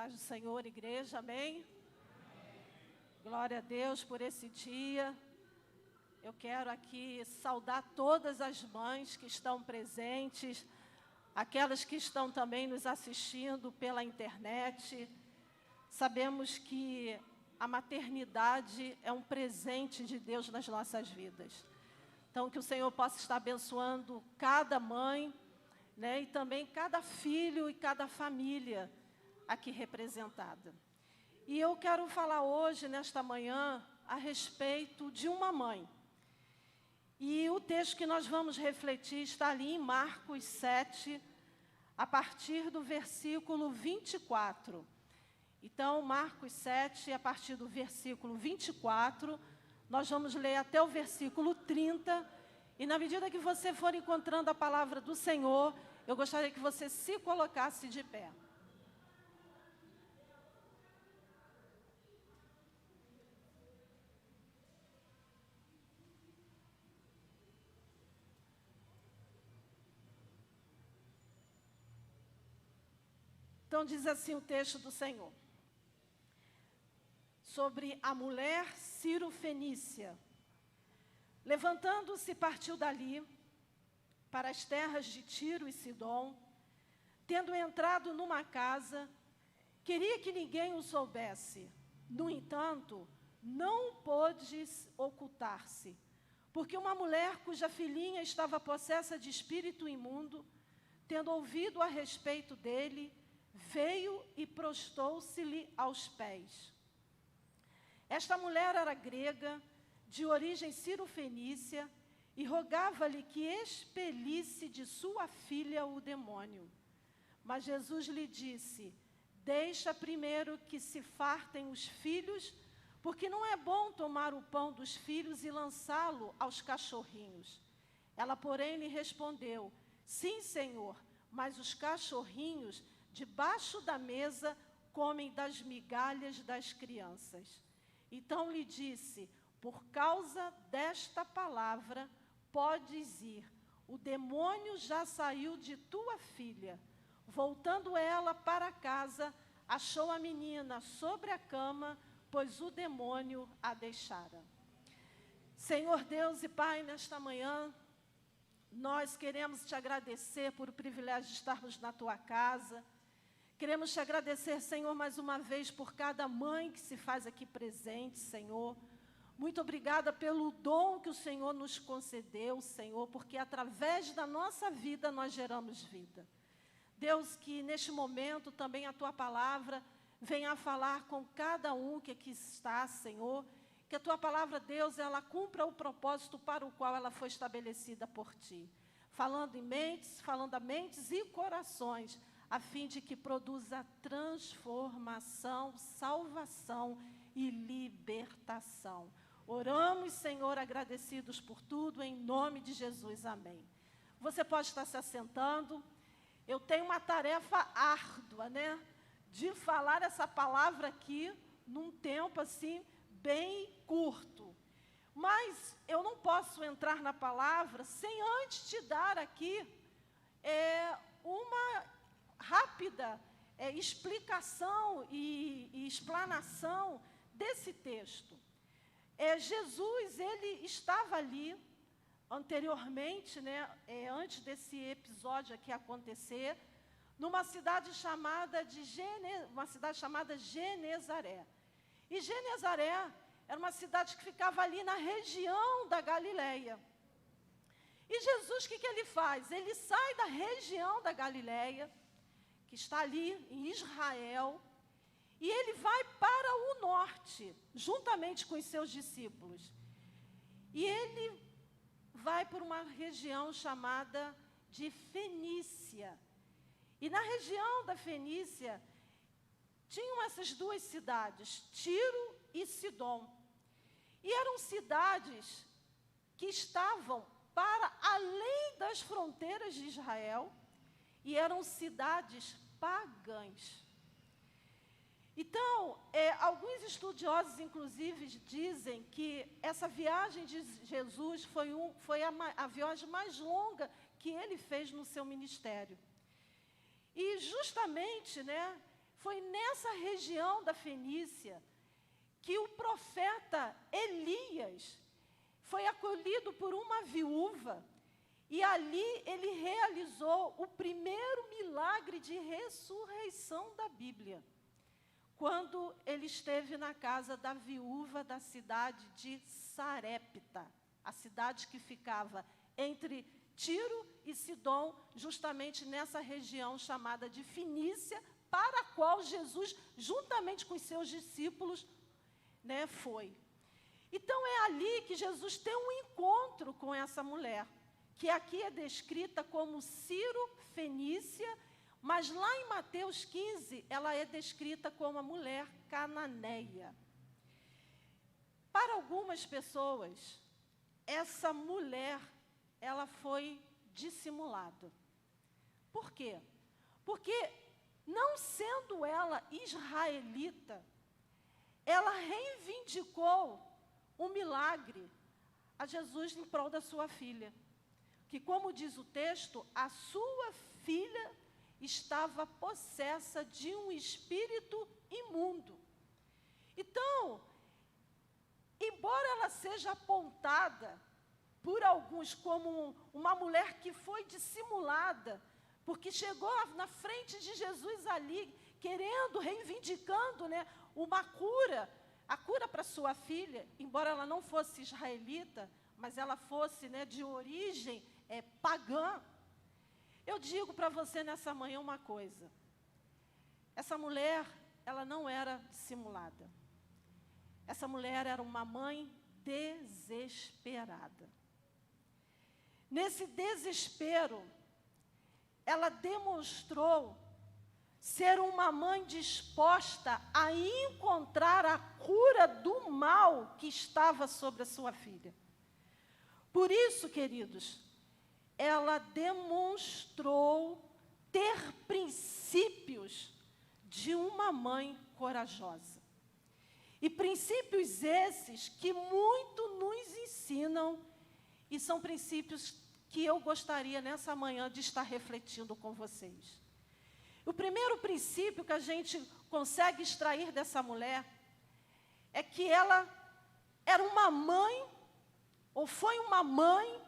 Paz do Senhor, igreja, amém? Glória a Deus por esse dia. Eu quero aqui saudar todas as mães que estão presentes, aquelas que estão também nos assistindo pela internet. Sabemos que a maternidade é um presente de Deus nas nossas vidas. Então, que o Senhor possa estar abençoando cada mãe, né, e também cada filho e cada família aqui representada. E eu quero falar hoje, nesta manhã, a respeito de uma mãe. E o texto que nós vamos refletir está ali em Marcos 7, a partir do versículo 24. Então, Marcos 7, a partir do versículo 24, nós vamos ler até o versículo 30. E na medida que você for encontrando a palavra do Senhor, eu gostaria que você se colocasse de pé. Então diz assim o texto do Senhor, sobre a mulher Ciro-fenícia. Levantando-se, partiu dali para as terras de Tiro e Sidom. Tendo entrado numa casa, queria que ninguém o soubesse. No entanto, não pôde ocultar-se, porque uma mulher cuja filhinha estava possessa de espírito imundo, tendo ouvido a respeito dele, veio e prostou-se-lhe aos pés. Esta mulher era grega, de origem ciro-fenícia, e rogava-lhe que expelisse de sua filha o demônio. Mas Jesus lhe disse: deixa primeiro que se fartem os filhos, porque não é bom tomar o pão dos filhos e lançá-lo aos cachorrinhos. Ela, porém, lhe respondeu: sim, Senhor, mas os cachorrinhos debaixo da mesa comem das migalhas das crianças. Então lhe disse: por causa desta palavra, podes ir, o demônio já saiu de tua filha. Voltando ela para casa, achou a menina sobre a cama, pois o demônio a deixara. Senhor Deus e Pai, nesta manhã, nós queremos te agradecer por o privilégio de estarmos na tua casa. Queremos te agradecer, Senhor, mais uma vez por cada mãe que se faz aqui presente, Senhor. Muito obrigada pelo dom que o Senhor nos concedeu, Senhor, porque através da nossa vida nós geramos vida. Deus, que neste momento também a tua palavra venha a falar com cada um que aqui está, Senhor. Que a tua palavra, Deus, ela cumpra o propósito para o qual ela foi estabelecida por ti. Falando a mentes e corações, a fim de que produza transformação, salvação e libertação. Oramos, Senhor, agradecidos por tudo, em nome de Jesus, amém. Você pode estar se assentando. Eu tenho uma tarefa árdua, né? De falar essa palavra aqui num tempo assim, bem curto. Mas eu não posso entrar na palavra sem antes te dar aqui uma rápida explicação e explanação desse texto. Jesus, ele estava ali anteriormente, né, antes desse episódio aqui acontecer, numa cidade chamada Genezaré. E Genezaré era uma cidade que ficava ali na região da Galileia. E Jesus, o que ele faz? Ele sai da região da Galileia, que está ali em Israel, e ele vai para o norte, juntamente com os seus discípulos. E ele vai por uma região chamada de Fenícia. E na região da Fenícia, tinham essas duas cidades, Tiro e Sidom. E eram cidades que estavam para além das fronteiras de Israel, e eram cidades pagãs. Então, alguns estudiosos, inclusive, dizem que essa viagem de Jesus foi a viagem mais longa que ele fez no seu ministério. E justamente, né, foi nessa região da Fenícia que o profeta Elias foi acolhido por uma viúva, e ali ele realizou o primeiro milagre de ressurreição da Bíblia, quando ele esteve na casa da viúva da cidade de Sarepta, a cidade que ficava entre Tiro e Sidom, justamente nessa região chamada de Fenícia, para a qual Jesus, juntamente com os seus discípulos, foi. Então, é ali que Jesus tem um encontro com essa mulher, que aqui é descrita como Ciro Fenícia, mas lá em Mateus 15, ela é descrita como a mulher cananeia. Para algumas pessoas, essa mulher, ela foi dissimulada. Por quê? Porque, não sendo ela israelita, ela reivindicou um milagre a Jesus em prol da sua filha. Que, como diz o texto, a sua filha estava possessa de um espírito imundo. Então, embora ela seja apontada por alguns como uma mulher que foi dissimulada, porque chegou na frente de Jesus ali, querendo, reivindicando, uma cura, a cura para sua filha, embora ela não fosse israelita, mas ela fosse de origem pagã. Eu digo para você nessa manhã uma coisa: essa mulher, ela não era dissimulada. Essa mulher era uma mãe desesperada. Nesse desespero, ela demonstrou ser uma mãe disposta a encontrar a cura do mal que estava sobre a sua filha. Por isso, queridos, ela demonstrou ter princípios de uma mãe corajosa. E princípios esses que muito nos ensinam, e são princípios que eu gostaria nessa manhã de estar refletindo com vocês. O primeiro princípio que a gente consegue extrair dessa mulher é que ela era uma mãe, ou foi uma mãe,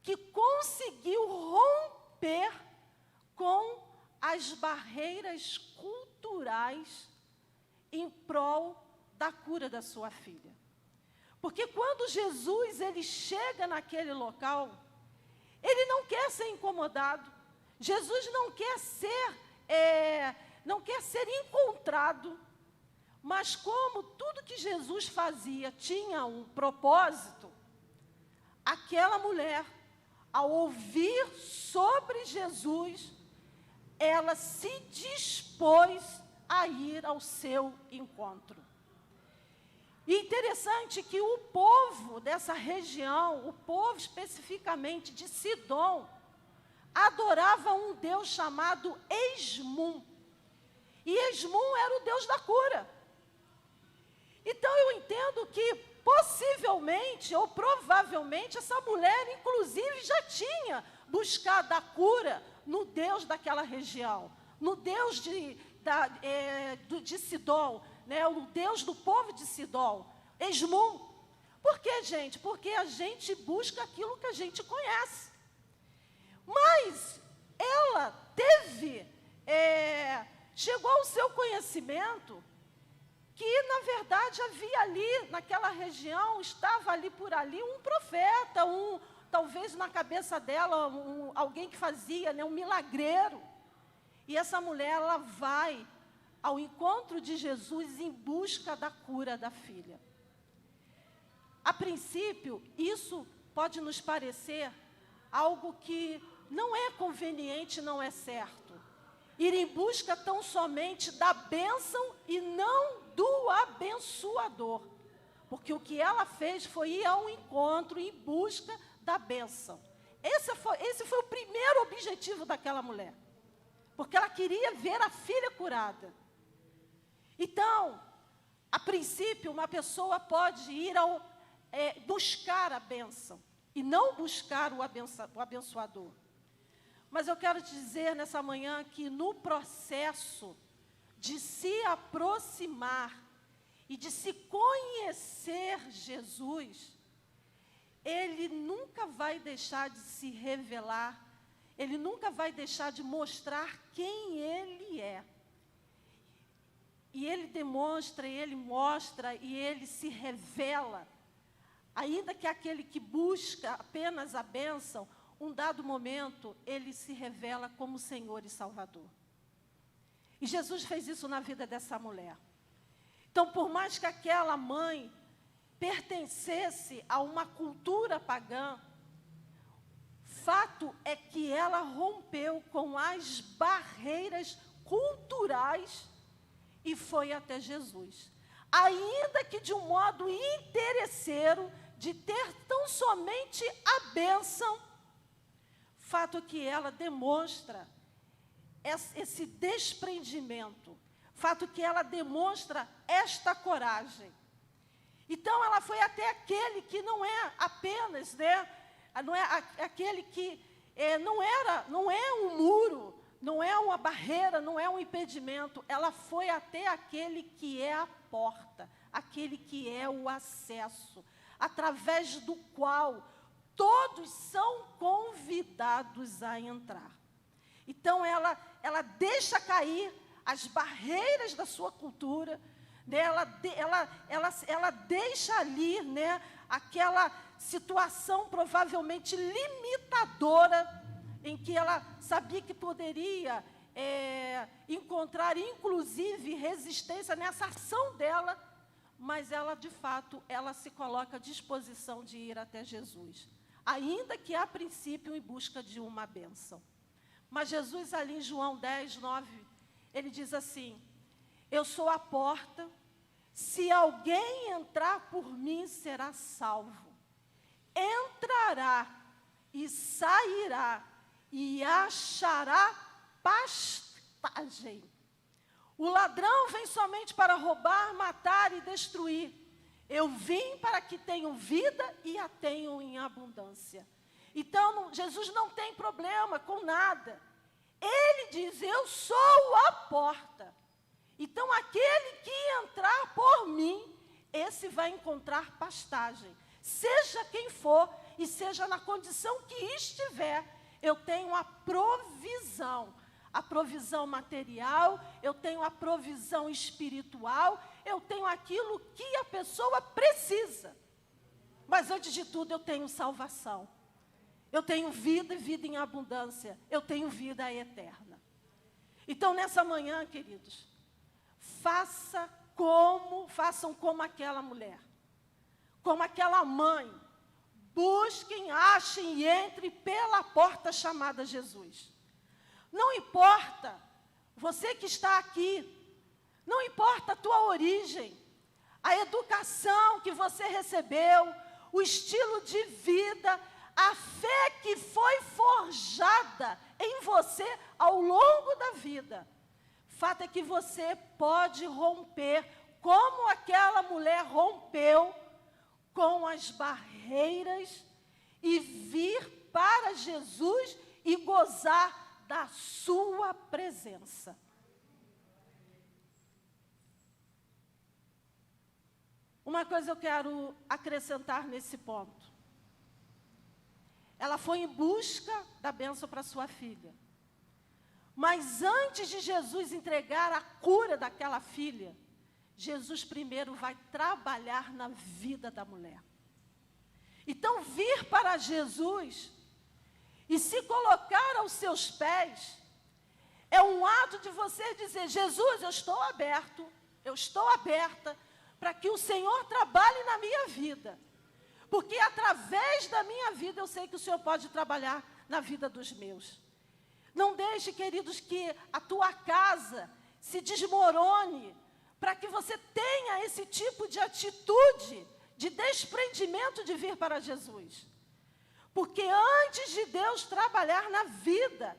que conseguiu romper com as barreiras culturais em prol da cura da sua filha. Porque quando Jesus ele chega naquele local, ele não quer ser incomodado. Jesus não quer ser encontrado. Mas como tudo que Jesus fazia tinha um propósito, aquela mulher, ao ouvir sobre Jesus, ela se dispôs a ir ao seu encontro. E interessante que o povo dessa região, o povo especificamente de Sidom, adorava um Deus chamado Esmum. E Esmum era o Deus da cura. Então eu entendo que possivelmente ou provavelmente essa mulher inclusive já tinha buscado a cura no Deus daquela região, no Deus de Sidom, o Deus do povo de Sidom, Esmum. Por quê, gente? Porque a gente busca aquilo que a gente conhece. Mas ela chegou ao seu conhecimento que, na verdade, havia ali, naquela região, estava ali por ali um profeta, talvez na cabeça dela, alguém que fazia, um milagreiro. E essa mulher, ela vai ao encontro de Jesus em busca da cura da filha. A princípio, isso pode nos parecer algo que não é conveniente, não é certo. Ir em busca tão somente da bênção e não do abençoador. Porque o que ela fez foi ir ao encontro em busca da bênção. Esse foi o primeiro objetivo daquela mulher. Porque ela queria ver a filha curada. Então, a princípio, uma pessoa pode ir buscar a bênção e não buscar o abençoador. Mas eu quero te dizer nessa manhã que no processo de se aproximar e de se conhecer Jesus, ele nunca vai deixar de se revelar, ele nunca vai deixar de mostrar quem ele é. E ele demonstra, e ele mostra, e ele se revela. Ainda que aquele que busca apenas a bênção, um dado momento, ele se revela como Senhor e Salvador. E Jesus fez isso na vida dessa mulher. Então, por mais que aquela mãe pertencesse a uma cultura pagã, fato é que ela rompeu com as barreiras culturais e foi até Jesus. Ainda que de um modo interesseiro, de ter tão somente a bênção, fato é que ela demonstra esse desprendimento, fato que ela demonstra esta coragem. Então, ela foi até aquele que não é apenas, não é aquele que não é um muro, não é uma barreira, não é um impedimento. Ela foi até aquele que é a porta, aquele que é o acesso, através do qual todos são convidados a entrar. Então, ela deixa cair as barreiras da sua cultura, né? Ela deixa ali, né, aquela situação provavelmente limitadora, em que ela sabia que poderia encontrar, inclusive, resistência nessa ação dela, mas ela, de fato, ela se coloca à disposição de ir até Jesus, ainda que, a princípio, em busca de uma bênção. Mas Jesus, ali em João 10, 9, ele diz assim: eu sou a porta, se alguém entrar por mim, será salvo. Entrará e sairá e achará pastagem. O ladrão vem somente para roubar, matar e destruir. Eu vim para que tenham vida e a tenham em abundância. Então, Jesus não tem problema com nada. Ele diz: eu sou a porta. Então, aquele que entrar por mim, esse vai encontrar pastagem. Seja quem for e seja na condição que estiver, eu tenho a provisão material, eu tenho a provisão espiritual, eu tenho aquilo que a pessoa precisa. Mas, antes de tudo, eu tenho salvação. Eu tenho vida e vida em abundância. Eu tenho vida eterna. Então, nessa manhã, queridos, façam como aquela mulher, como aquela mãe. Busquem, achem e entrem pela porta chamada Jesus. Não importa, você que está aqui, não importa a tua origem, a educação que você recebeu, o estilo de vida, a fé que foi forjada em você ao longo da vida. Fato é que você pode romper, como aquela mulher rompeu, com as barreiras e vir para Jesus e gozar da sua presença. Uma coisa eu quero acrescentar nesse ponto. Ela foi em busca da bênção para sua filha. Mas antes de Jesus entregar a cura daquela filha, Jesus primeiro vai trabalhar na vida da mulher. Então, vir para Jesus e se colocar aos seus pés é um ato de você dizer: Jesus, eu estou aberta para que o Senhor trabalhe na minha vida. Porque através da minha vida eu sei que o Senhor pode trabalhar na vida dos meus. Não deixe, queridos, que a tua casa se desmorone, para que você tenha esse tipo de atitude, de desprendimento de vir para Jesus. Porque antes de Deus trabalhar na vida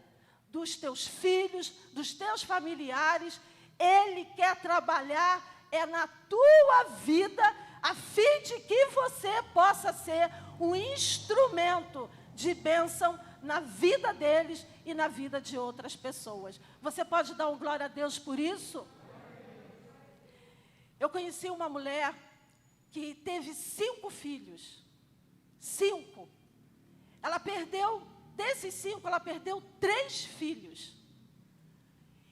dos teus filhos, dos teus familiares, Ele quer trabalhar na tua vida, a fim de que você possa ser um instrumento de bênção na vida deles e na vida de outras pessoas. Você pode dar um glória a Deus por isso? Eu conheci uma mulher que teve 5 filhos. 5. Desses 5, ela perdeu 3 filhos.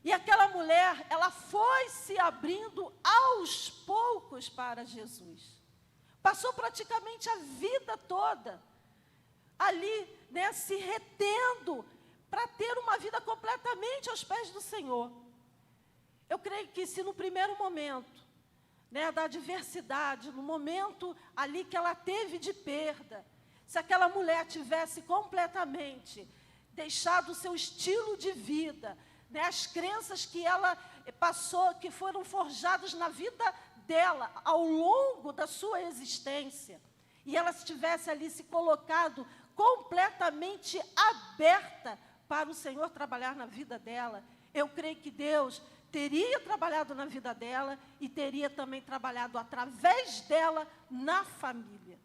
E aquela mulher, ela foi se abrindo aos poucos para Jesus. Passou praticamente a vida toda ali, né, se retendo para ter uma vida completamente aos pés do Senhor. Eu creio que se no primeiro momento, né, da adversidade, no momento ali que ela teve de perda, se aquela mulher tivesse completamente deixado o seu estilo de vida, né, as crenças que ela passou, que foram forjadas na vida dela, ao longo da sua existência, e ela tivesse ali se colocado completamente aberta para o Senhor trabalhar na vida dela, eu creio que Deus teria trabalhado na vida dela e teria também trabalhado através dela na família.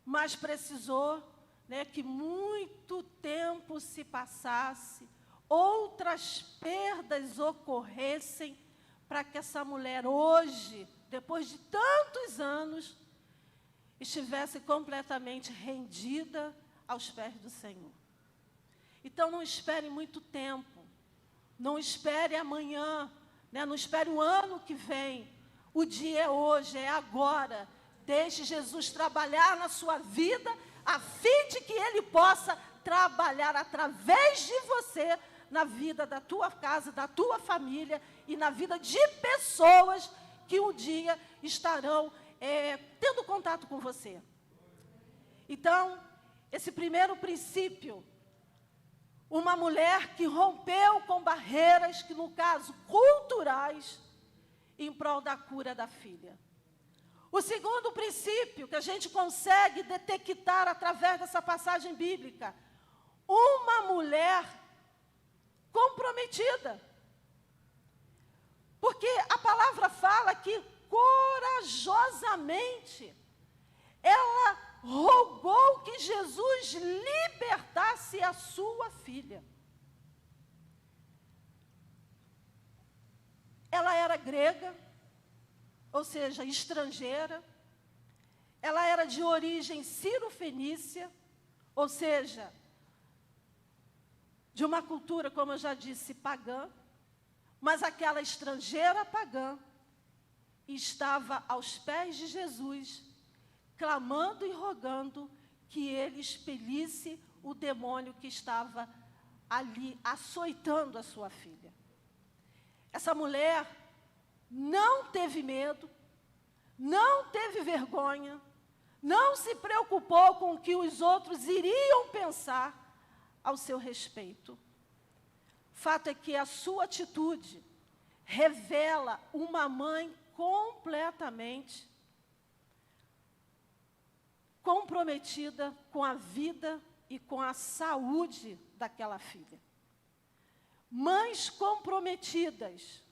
Mas precisou, né, que muito tempo se passasse, outras perdas ocorressem, para que essa mulher hoje, depois de tantos anos, estivesse completamente rendida aos pés do Senhor. Então não espere muito tempo, não espere amanhã, né, não espere o ano que vem, o dia é hoje, é agora. Deixe Jesus trabalhar na sua vida, a fim de que Ele possa trabalhar através de você, na vida da tua casa, da tua família e na vida de pessoas que um dia estarão tendo contato com você. Então, esse primeiro princípio, uma mulher que rompeu com barreiras, que no caso culturais, em prol da cura da filha. O segundo princípio que a gente consegue detectar através dessa passagem bíblica, uma mulher comprometida. Porque a palavra fala que corajosamente ela rogou que Jesus libertasse a sua filha. Ela era grega, ou seja, estrangeira. Ela era de origem sírio-fenícia, ou seja, de uma cultura, como eu já disse, pagã. Mas aquela estrangeira pagã estava aos pés de Jesus, clamando e rogando que ele expelisse o demônio que estava ali açoitando a sua filha. Essa mulher não teve medo, não teve vergonha, não se preocupou com o que os outros iriam pensar ao seu respeito. Fato é que a sua atitude revela uma mãe completamente comprometida com a vida e com a saúde daquela filha. Mães comprometidas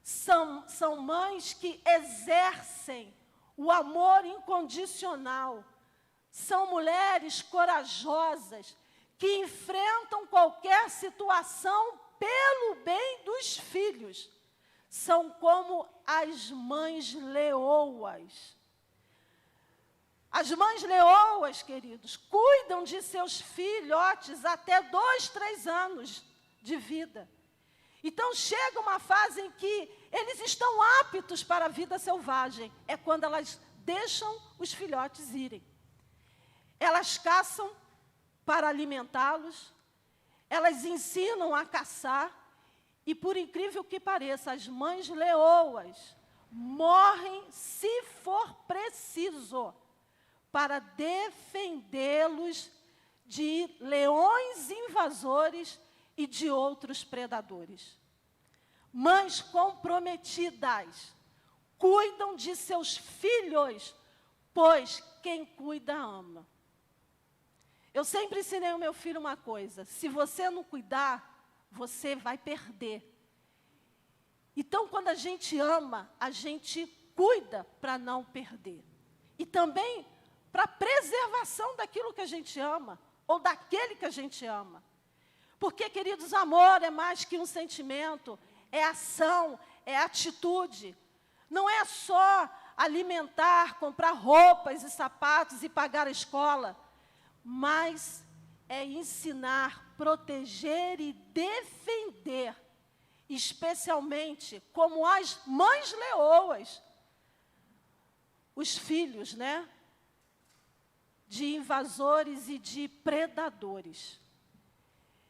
são mães que exercem o amor incondicional. São mulheres corajosas que enfrentam qualquer situação pelo bem dos filhos. São como as mães leoas. As mães leoas, queridos, cuidam de seus filhotes até 2, 3 anos de vida. Então, chega uma fase em que eles estão aptos para a vida selvagem. É quando elas deixam os filhotes irem. Elas caçam para alimentá-los, elas ensinam a caçar, e por incrível que pareça, as mães leoas morrem, se for preciso, para defendê-los de leões invasores e de outros predadores. Mães comprometidas cuidam de seus filhos, pois quem cuida ama. Eu sempre ensinei ao meu filho uma coisa: se você não cuidar, você vai perder. Então, quando a gente ama, a gente cuida para não perder. E também para a preservação daquilo que a gente ama, ou daquele que a gente ama. Porque, queridos, amor é mais que um sentimento, é ação, é atitude. não é só alimentar, comprar roupas e sapatos e pagar a escola, mas é ensinar, proteger e defender, especialmente como as mães leoas, os filhos, né, de invasores e de predadores.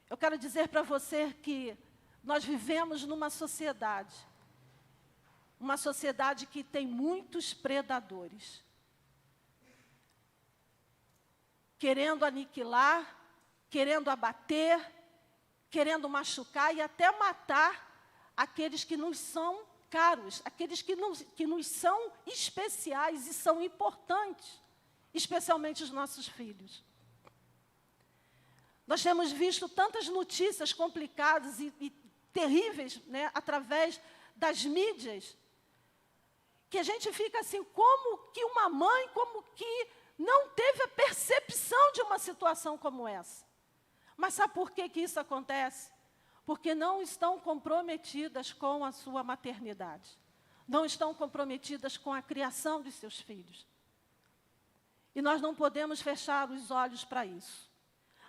Eu quero dizer para você que nós vivemos numa sociedade que tem muitos predadores, querendo aniquilar, querendo abater, querendo machucar e até matar aqueles que nos são caros, aqueles que nos são especiais e são importantes, especialmente os nossos filhos. Nós temos visto tantas notícias complicadas e terríveis, né, através das mídias, que a gente fica assim, como que uma mãe, como que não teve a percepção de uma situação como essa? Mas sabe por que isso acontece? Porque não estão comprometidas com a sua maternidade. Não estão comprometidas com a criação dos seus filhos. E nós não podemos fechar os olhos para isso.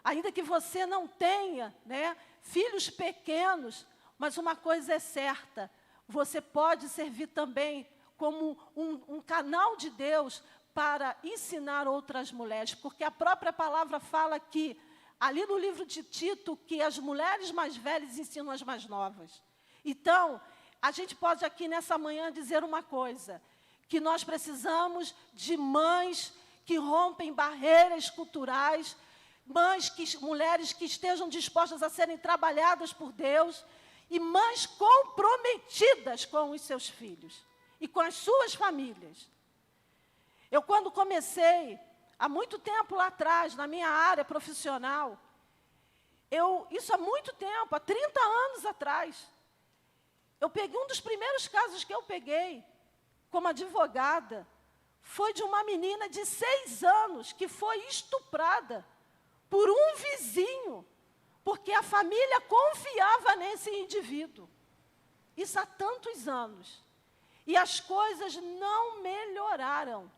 Ainda que você não tenha, né, filhos pequenos, mas uma coisa é certa, você pode servir também como um canal de Deus para ensinar outras mulheres, porque a própria palavra fala que, ali no livro de Tito, que as mulheres mais velhas ensinam as mais novas. Então, a gente pode aqui nessa manhã dizer uma coisa, que nós precisamos de mães que rompem barreiras culturais, mulheres que estejam dispostas a serem trabalhadas por Deus, e mães comprometidas com os seus filhos e com as suas famílias. Eu, quando comecei, há muito tempo lá atrás, na minha área profissional, isso há muito tempo, há 30 anos atrás, eu peguei um dos primeiros casos que eu peguei, como advogada, foi de uma menina de 6 anos que foi estuprada por um vizinho, porque a família confiava nesse indivíduo. Isso há tantos anos. E as coisas não melhoraram.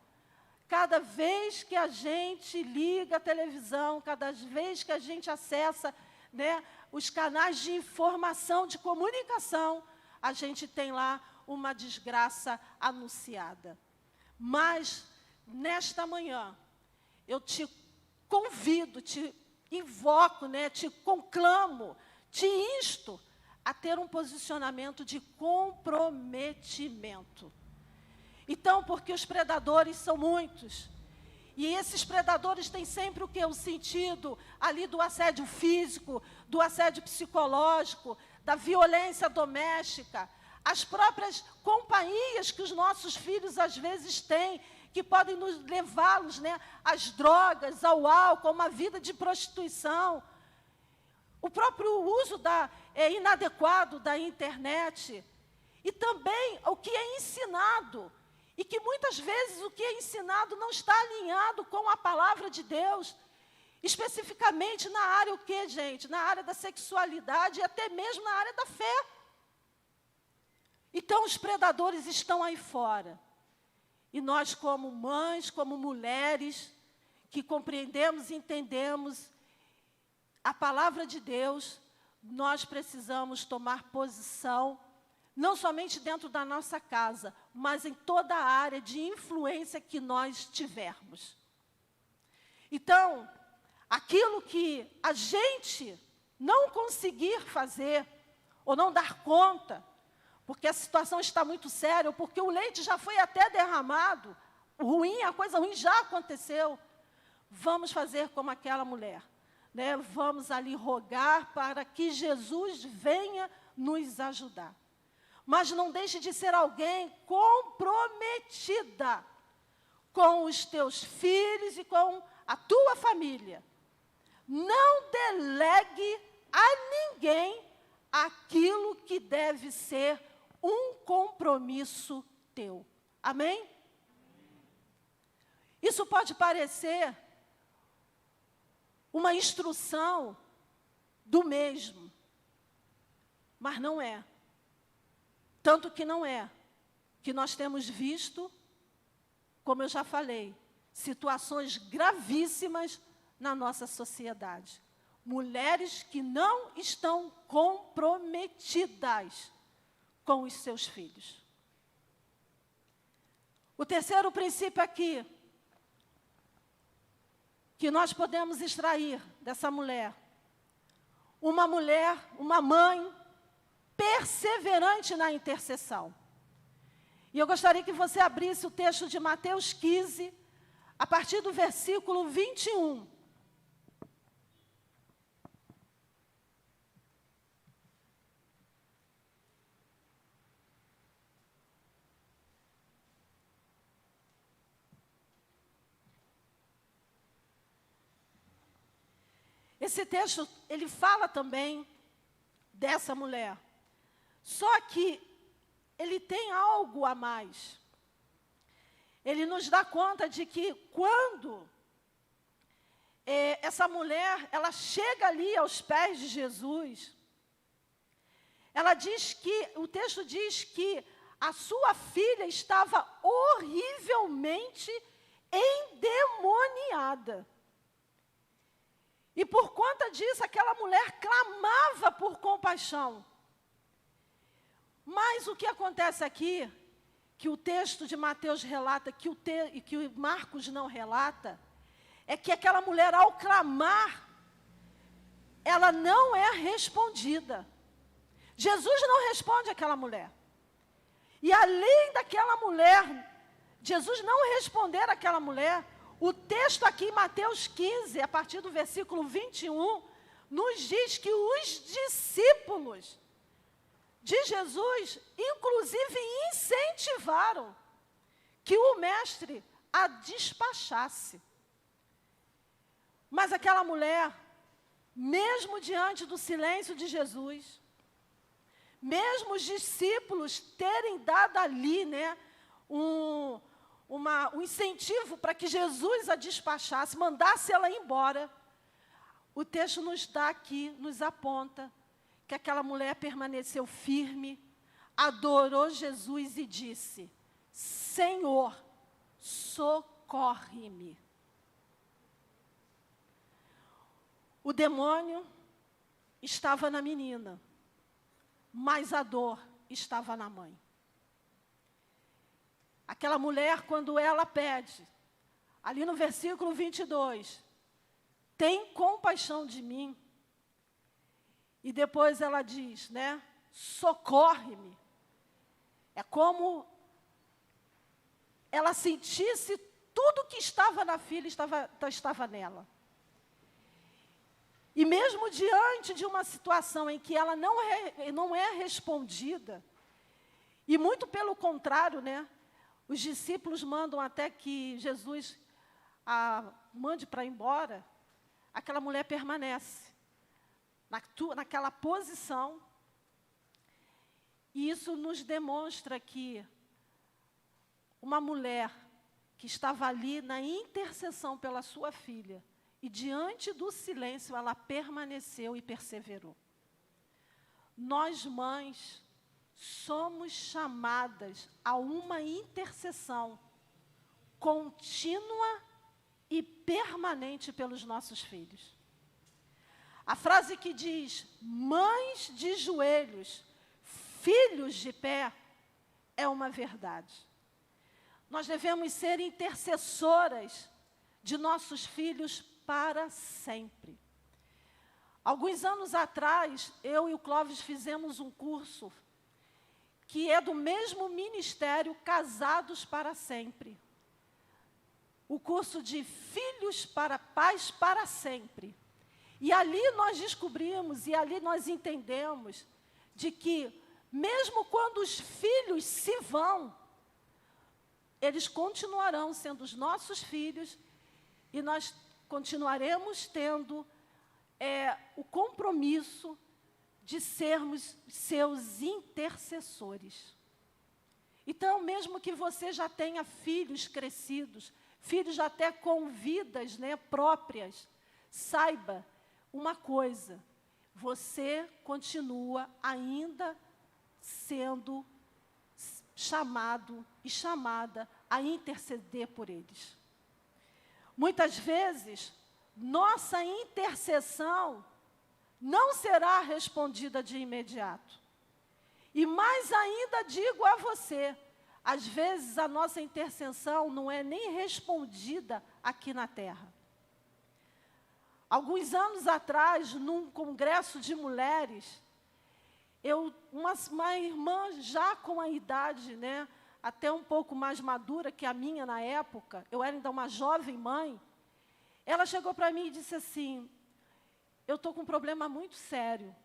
Cada vez que a gente liga a televisão, cada vez que a gente acessa, né, os canais de informação, de comunicação, a gente tem lá uma desgraça anunciada. Mas, nesta manhã, eu te convido, te invoco, né, te conclamo, te insto a ter um posicionamento de comprometimento. Então, porque os predadores são muitos, e esses predadores têm sempre o quê? O sentido ali do assédio físico, do assédio psicológico, da violência doméstica, as próprias companhias que os nossos filhos às vezes têm, que podem nos levá-los, né, às drogas, ao álcool, a uma vida de prostituição. O próprio uso inadequado da internet. E também o que é ensinado. E que muitas vezes o que é ensinado não está alinhado com a palavra de Deus. Especificamente na área o quê, gente? Na área da sexualidade e até mesmo na área da fé. Então os predadores estão aí fora. E nós, como mães, como mulheres, que compreendemos e entendemos a palavra de Deus, nós precisamos tomar posição, não somente dentro da nossa casa, mas em toda a área de influência que nós tivermos. Então, aquilo que a gente não conseguir fazer, ou não dar conta, porque a situação está muito séria, ou porque o leite já foi até derramado, a coisa ruim já aconteceu, vamos fazer como aquela mulher, né? Vamos ali rogar para que Jesus venha nos ajudar. Mas não deixe de ser alguém comprometida com os teus filhos e com a tua família. Não delegue a ninguém aquilo que deve ser um compromisso teu. Amém? Isso pode parecer uma instrução do mesmo, mas não é. Tanto que não é, que nós temos visto, como eu já falei, situações gravíssimas na nossa sociedade. Mulheres que não estão comprometidas com os seus filhos. O terceiro princípio aqui, que nós podemos extrair dessa mulher, uma mãe perseverante na intercessão. E eu gostaria que você abrisse o texto de Mateus 15, a partir do versículo 21. Esse texto, ele fala também dessa mulher. Só que ele tem algo a mais. Ele nos dá conta de que quando essa mulher, ela chega ali aos pés de Jesus, ela diz que, o texto diz que a sua filha estava horrivelmente endemoniada. E por conta disso, aquela mulher clamava por compaixão. Mas o que acontece aqui, que o texto de Mateus relata, que o Marcos não relata, é que aquela mulher, ao clamar, ela não é respondida. Jesus não responde àquela mulher. E além daquela mulher, Jesus não responder àquela mulher, o texto aqui em Mateus 15, a partir do versículo 21, nos diz que os discípulos de Jesus, inclusive, incentivaram que o mestre a despachasse. Mas aquela mulher, mesmo diante do silêncio de Jesus, mesmo os discípulos terem dado ali, né, um incentivo para que Jesus a despachasse, mandasse ela embora, o texto nos dá aqui, nos aponta, que aquela mulher permaneceu firme, adorou Jesus e disse: Senhor, socorre-me. O demônio estava na menina, mas a dor estava na mãe. Aquela mulher, quando ela pede, ali no versículo 22, tem compaixão de mim. E depois ela diz, né, socorre-me. É como ela sentisse tudo que estava na filha, estava nela. E mesmo diante de uma situação em que ela não é respondida, e muito pelo contrário, né, os discípulos mandam até que Jesus a mande para ir embora, aquela mulher permanece naquela posição. E isso nos demonstra que uma mulher que estava ali na intercessão pela sua filha, e diante do silêncio ela permaneceu e perseverou. Nós, mães, somos chamadas a uma intercessão contínua e permanente pelos nossos filhos. A frase que diz, mães de joelhos, filhos de pé, é uma verdade. Nós devemos ser intercessoras de nossos filhos para sempre. Alguns anos atrás, eu e o Clóvis fizemos um curso que é do mesmo ministério, Casados para Sempre. O curso de Filhos para Pais para Sempre. E ali nós descobrimos, e ali nós entendemos, de que, mesmo quando os filhos se vão, eles continuarão sendo os nossos filhos, e nós continuaremos tendo o compromisso de sermos seus intercessores. Então, mesmo que você já tenha filhos crescidos, filhos até com vidas, né, próprias, saiba uma coisa, você continua ainda sendo chamado e chamada a interceder por eles. Muitas vezes, nossa intercessão não será respondida de imediato. E mais ainda digo a você, às vezes a nossa intercessão não é nem respondida aqui na terra. Alguns anos atrás, num congresso de mulheres, uma irmã já com a idade, né, até um pouco mais madura que a minha na época, eu era ainda uma jovem mãe, ela chegou para mim e disse assim, eu estou com um problema muito sério.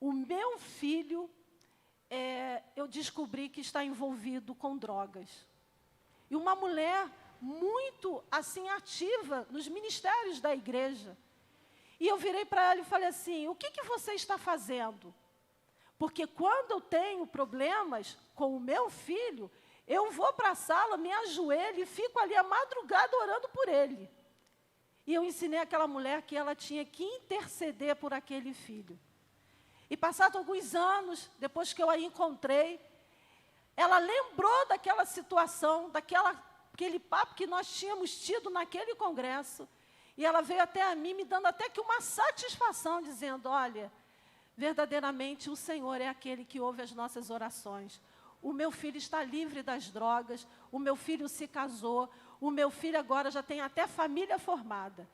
O meu filho, eu descobri que está envolvido com drogas. E uma mulher muito, assim, ativa nos ministérios da igreja. E eu virei para ela e falei assim, o que você está fazendo? Porque quando eu tenho problemas com o meu filho, eu vou para a sala, me ajoelho e fico ali a madrugada orando por ele. E eu ensinei aquela mulher que ela tinha que interceder por aquele filho. E passados alguns anos, depois que eu a encontrei, ela lembrou daquela situação, aquele papo que nós tínhamos tido naquele congresso. E ela veio até a mim, me dando até que uma satisfação, dizendo, olha, verdadeiramente o Senhor é aquele que ouve as nossas orações. O meu filho está livre das drogas, o meu filho se casou, o meu filho agora já tem até família formada.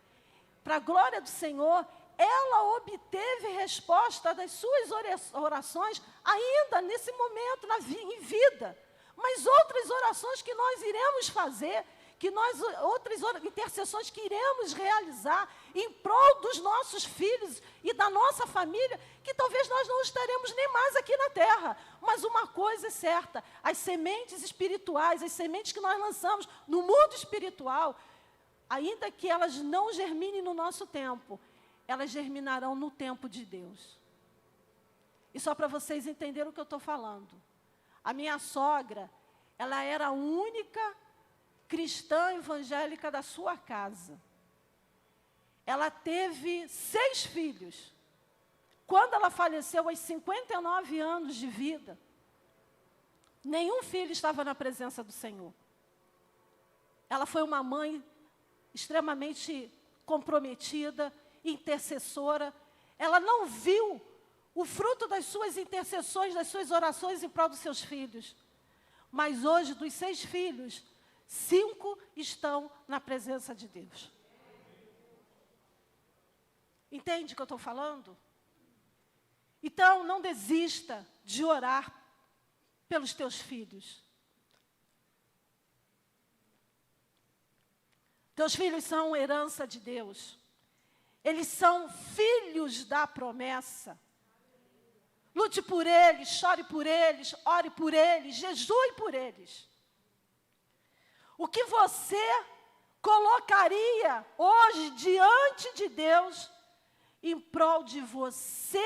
Para a glória do Senhor, ela obteve resposta das suas orações ainda nesse momento, em vida. Mas outras orações que nós iremos fazer, outras intercessões que iremos realizar em prol dos nossos filhos e da nossa família, que talvez nós não estaremos nem mais aqui na terra. Mas uma coisa é certa, as sementes espirituais, as sementes que nós lançamos no mundo espiritual, ainda que elas não germinem no nosso tempo, elas germinarão no tempo de Deus. E só para vocês entenderem o que eu estou falando. A minha sogra, ela era a única cristã evangélica da sua casa. Ela teve 6 filhos. Quando ela faleceu aos 59 anos de vida, nenhum filho estava na presença do Senhor. Ela foi uma mãe extremamente comprometida, intercessora. Ela não viu o fruto das suas intercessões, das suas orações em prol dos seus filhos. Mas hoje, dos 6 filhos, 5 estão na presença de Deus. Entende o que eu estou falando? Então, não desista de orar pelos teus filhos. Teus filhos são herança de Deus. Eles são filhos da promessa. Lute por eles, chore por eles, ore por eles, jejue por eles. O que você colocaria hoje diante de Deus em prol de você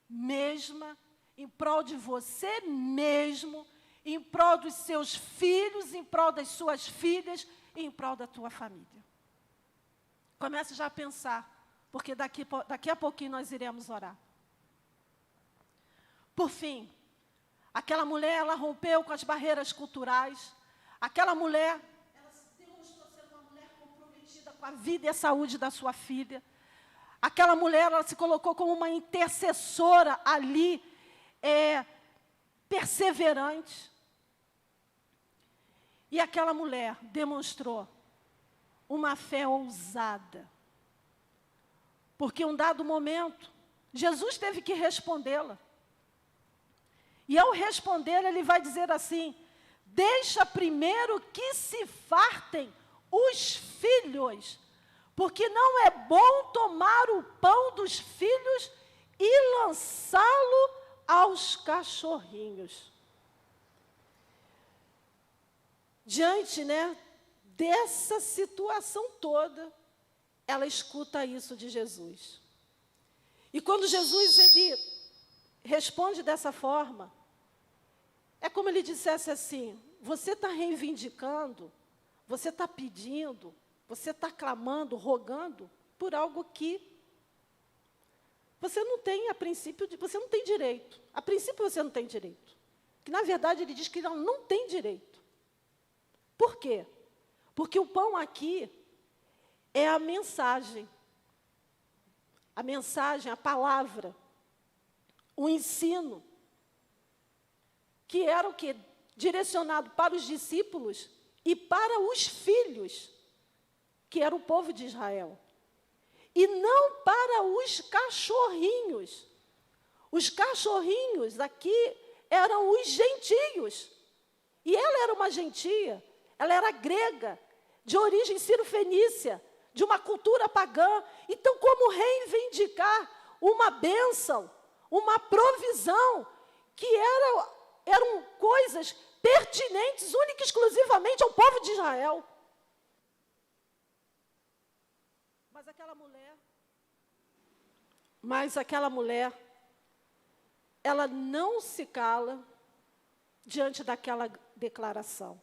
mesma, em prol de você mesmo, em prol dos seus filhos, em prol das suas filhas e em prol da tua família? Comece já a pensar, porque daqui a pouquinho nós iremos orar. Por fim, aquela mulher, ela rompeu com as barreiras culturais. Aquela mulher, ela se demonstrou ser uma mulher comprometida com a vida e a saúde da sua filha. Aquela mulher, ela se colocou como uma intercessora ali, perseverante. E aquela mulher demonstrou uma fé ousada. Porque em um dado momento, Jesus teve que respondê-la. E ao responder, ele vai dizer assim, deixa primeiro que se fartem os filhos, porque não é bom tomar o pão dos filhos e lançá-lo aos cachorrinhos. Diante, dessa situação toda, ela escuta isso de Jesus. E quando Jesus, ele responde dessa forma, é como ele dissesse assim, você está reivindicando, você está pedindo, você está clamando, rogando por algo que você não tem, a princípio, você não tem direito. A princípio, você não tem direito. que, na verdade, ele diz que ela não tem direito. Por quê? Porque o pão aqui é a mensagem, a palavra, o ensino, que era o quê? Direcionado para os discípulos e para os filhos, que era o povo de Israel. E não para os cachorrinhos. Os cachorrinhos aqui eram os gentios. E ela era uma gentia, ela era grega, de origem sírio-fenícia, de uma cultura pagã. Então, como reivindicar uma bênção, uma provisão, que eram coisas pertinentes, única e exclusivamente ao povo de Israel? Mas aquela mulher, ela não se cala diante daquela declaração.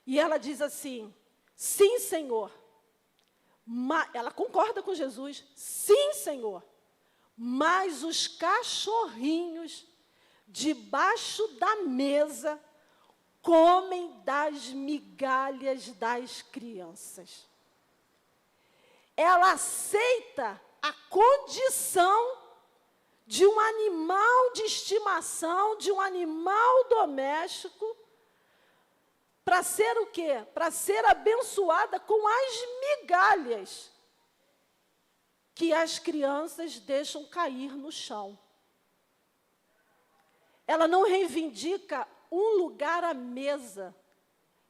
E ela diz assim: sim, Senhor. Ela concorda com Jesus: sim, Senhor. Mas os cachorrinhos debaixo da mesa comem das migalhas das crianças. Ela aceita a condição de um animal de estimação, de um animal doméstico, para ser o quê? Para ser abençoada com as migalhas que as crianças deixam cair no chão. Ela não reivindica um lugar à mesa,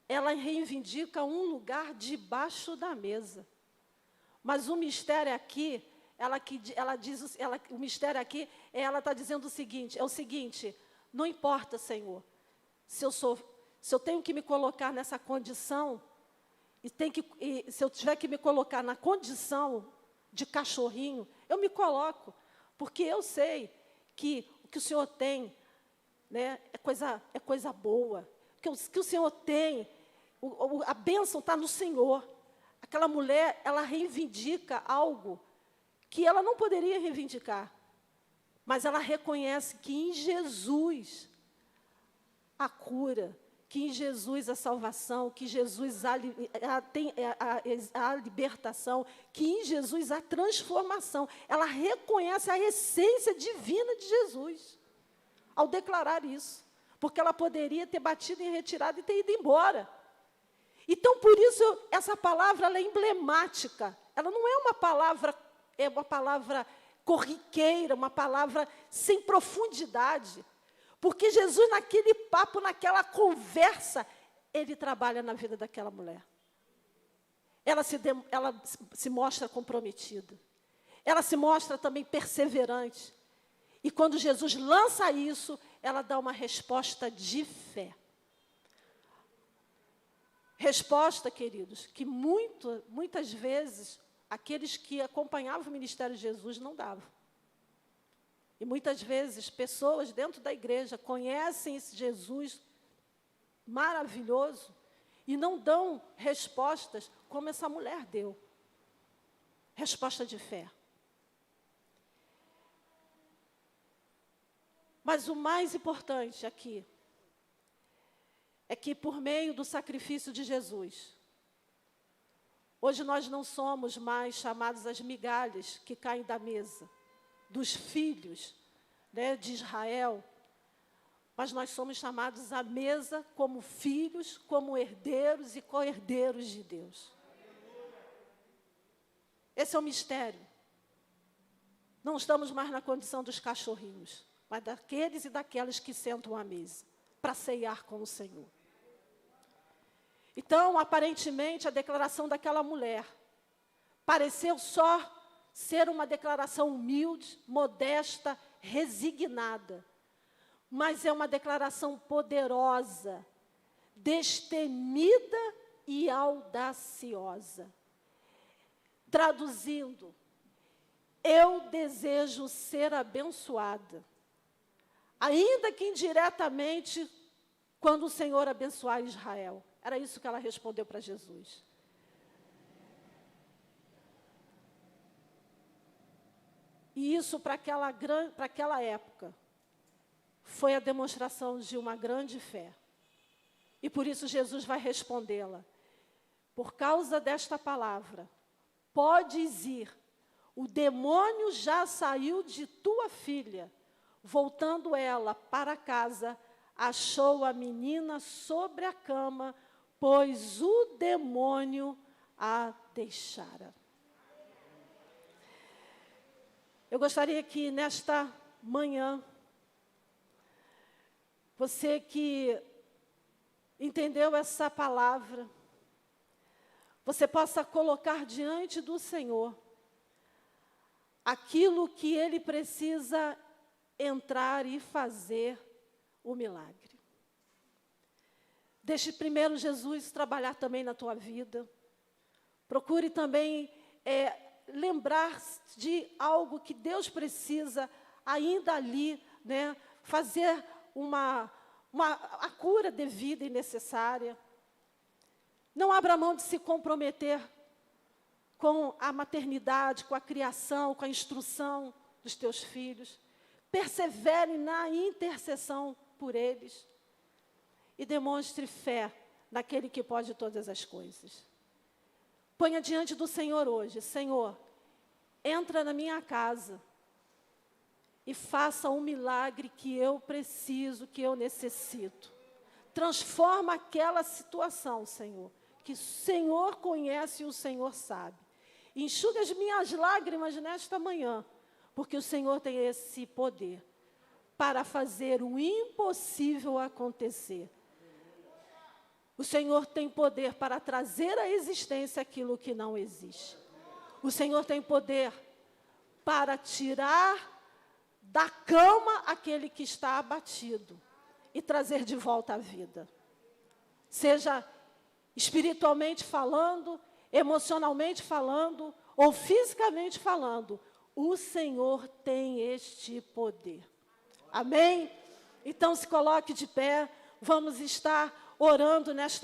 ela reivindica um lugar debaixo da mesa. Mas o mistério aqui, o mistério aqui, ela está dizendo o seguinte: não importa, Senhor, se eu tenho que me colocar nessa condição, se eu tiver que me colocar na condição de cachorrinho, eu me coloco, porque eu sei que o que o Senhor tem, né, é coisa boa, que o Senhor tem, a bênção está no Senhor. Aquela mulher, ela reivindica algo que ela não poderia reivindicar, mas ela reconhece que em Jesus a cura, que em Jesus a salvação, que em Jesus tem a libertação, que em Jesus a transformação. Ela reconhece a essência divina de Jesus ao declarar isso, porque ela poderia ter batido em retirada e ter ido embora. Então, por isso, essa palavra ela é emblemática. Ela não é uma palavra corriqueira, uma palavra sem profundidade. Porque Jesus, naquele papo, naquela conversa, ele trabalha na vida daquela mulher. Ela se mostra comprometida. Ela se mostra também perseverante. E quando Jesus lança isso, ela dá uma resposta de fé. Resposta, queridos, que muitas vezes aqueles que acompanhavam o ministério de Jesus não davam. E muitas vezes pessoas dentro da igreja conhecem esse Jesus maravilhoso e não dão respostas como essa mulher deu. Resposta de fé. Mas o mais importante aqui é que, por meio do sacrifício de Jesus, hoje nós não somos mais chamados às migalhas que caem da mesa dos filhos, né, de Israel, mas nós somos chamados à mesa como filhos, como herdeiros e co-herdeiros de Deus. Esse é o mistério. Não estamos mais na condição dos cachorrinhos, mas daqueles e daquelas que sentam à mesa para ceiar com o Senhor. Então, aparentemente, a declaração daquela mulher pareceu só ser uma declaração humilde, modesta, resignada. Mas é uma declaração poderosa, destemida e audaciosa. Traduzindo, eu desejo ser abençoada, ainda que indiretamente, quando o Senhor abençoar Israel. Era isso que ela respondeu para Jesus. E isso, para aquela época, foi a demonstração de uma grande fé. E por isso Jesus vai respondê-la. Por causa desta palavra, podes ir, o demônio já saiu de tua filha. Voltando ela para casa, achou a menina sobre a cama, pois o demônio a deixara. Eu gostaria que nesta manhã, você que entendeu essa palavra, você possa colocar diante do Senhor aquilo que Ele precisa entrar e fazer o milagre. Deixe primeiro Jesus trabalhar também na tua vida. Procure também lembrar de algo que Deus precisa ainda ali, né, fazer a cura devida e necessária. Não abra mão de se comprometer com a maternidade, com a criação, com a instrução dos teus filhos. Persevere na intercessão por eles. E demonstre fé naquele que pode todas as coisas. Ponha diante do Senhor hoje: Senhor, entra na minha casa e faça um milagre que eu preciso, que eu necessito. Transforma aquela situação, Senhor, que o Senhor conhece e o Senhor sabe. Enxuga as minhas lágrimas nesta manhã, porque o Senhor tem esse poder para fazer o impossível acontecer. O Senhor tem poder para trazer à existência aquilo que não existe. O Senhor tem poder para tirar da cama aquele que está abatido e trazer de volta à vida. Seja espiritualmente falando, emocionalmente falando ou fisicamente falando, o Senhor tem este poder. Amém? Então se coloque de pé, vamos estar orando nesta